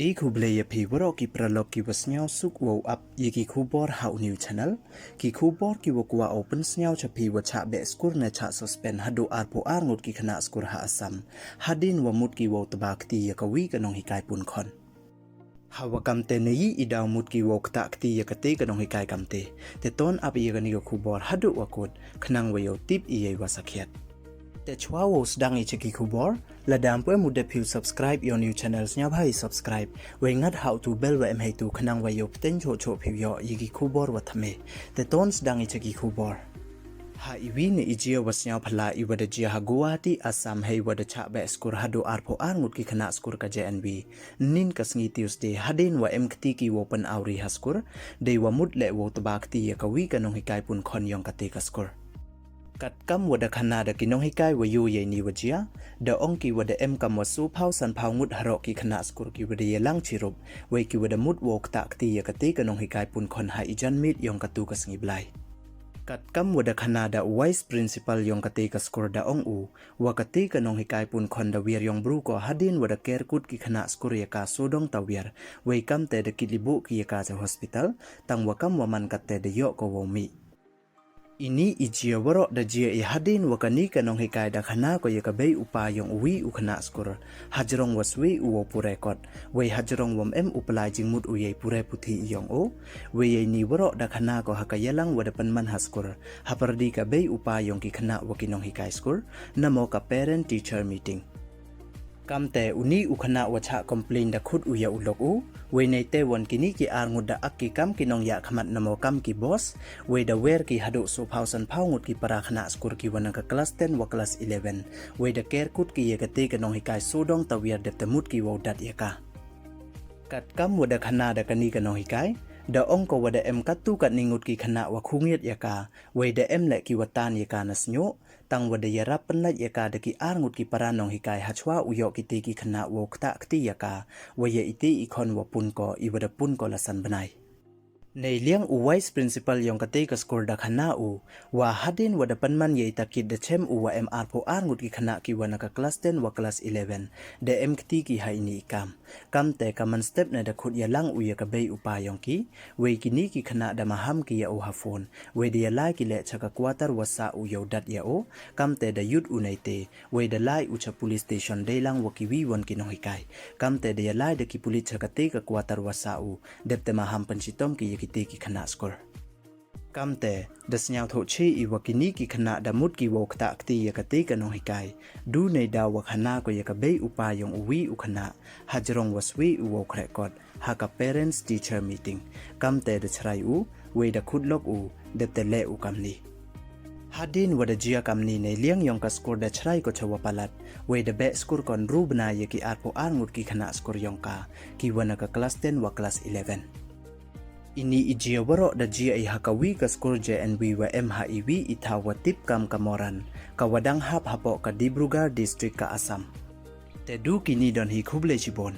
E kublaya pi waro ki pralog ki wasnyaw suk wow up ye ki kubor hau new channel ki kubor ki wakwa open snyaw chapi wacha be skur na cha suspend hadu arpo arngut ki khana skur ha asam hadin wamut ki wow tabakti ya kawi kanong hikai pun khon hawa kamte nei idaw mut ki wow takti ya kate kanong hikai kamte te ton ap ye gani ko kubor hadu wakut khnang wayo tip iye wasakhet te chwa wo sdang i cheki kubor la dam pwe mude phil subscribe your new channels nya bhai subscribe we ngat how to bell wa em hay tu khnang wa yo pten cho cho phiu yo yigi kubor wa thame te ton sdang i cheki kubor ha iwi ne ijia wasnya phala i wada jia ha guwahati assam hay wada cha be skur hadu arpho arngut ki khana skur ka jnb nin kasngi tuesday hadin wa em khti ki open auri haskur de wa mut le wo tabakti ya kawi kanong hikai pun khon yong kate ka skur kat kam wada khana da kinong hikai wa yu ye ni wajia da ongki wada em kam wasu phau san phau ngut haro ki khana skur ki wada ye lang chirup we ki wada mut wok ta kti ya kate kanong hikai pun khon ha ijan mit yong katu ka sngi blai kat kam wada khana da vice principal yong kate ka skur da ong u wa kate kanong hikai pun khon da wir yong bru ko hadin wada care kut ki khana skur ya ka sodong ta wir we kam te da kilibu ki ya ka hospital tang wa kam wa man kate da yo ko wo mi ini ijia waro da jia i hadin wakani kanong hikai da khana ko yakabei upayong uwi ukhana skur hajrong waswi uwo purekot we hajrong wam em uplai jingmut uye pure puthi yong o we ye ni waro da khana ko hakayalang wadapan man haskur hapardi ka bei upayong ki khana wakinong hikai skur namo ka parent teacher meeting kamte uni ukhana wacha complain da khut uya ulok u we nei te won kini ki arngut da akki kam kinong ya khamat namo kam ki boss we da wer ki hadu so phausan phaungut ki para khana skur ki wana ka class 10 wa class 11 we da care kut ki yekate kinong hikai sodong tawiar de temut ki wo dat yaka kat kam wada khana da kani kinong hikai da ong ko wada em katu kat ningut ki khana wa khungiet yaka we da em le ki watan yaka nasnyo tang wada yarap penlat yaka da ki arngut ki paranong hikai hachwa uyo ki te ki khana wo kta kti yaka we ye iti ikon wa pun ko I wada pun ko lasan banai nei liang u vice principal yong kate ka skur da khana u wa hadin wada panman ye takit da chem u wa mr pho arngut ki khana ki wana ka class 10 wa class 11 de em kti ki haini kam te kaman step na da khut ya lang u ya ka bei upa yong ki we ki ni ki khana da maham ki ya u ha phone we de lai ki le chaka quarter wa sa u yo dat ya o kam te da yut u nei te we da lai u cha police station de lang wa ki wi won ki no hikai kam te de lai da ki police chaka te ka quarter wa sa u dep te maham panchitom ki kite ki khana skur kamte dasnyaw tho che I wakini ki khana da mut ki wo khta akti ya kate kanong hikai du nei da wa khana ko ya ka bei upayong uwi ukhana hajrong waswi uwo khrekot ha ka parents teacher meeting kamte da chrai u we da khutlok u de te le u kamni hadin wada jia kamni nei liang yong ka skur da chrai ko chawa palat we da be skur kon rubna ye ki arpo arngut ki khana skur yong ka ki wana ka class 10 wa class 11 ini ijia waro da jia I hakawi ka skur JNB wa MHIV itawa tip kam kamoran kawadang hap hapo ka Dibrugarh district ka Assam te du kini don hi khuble chibon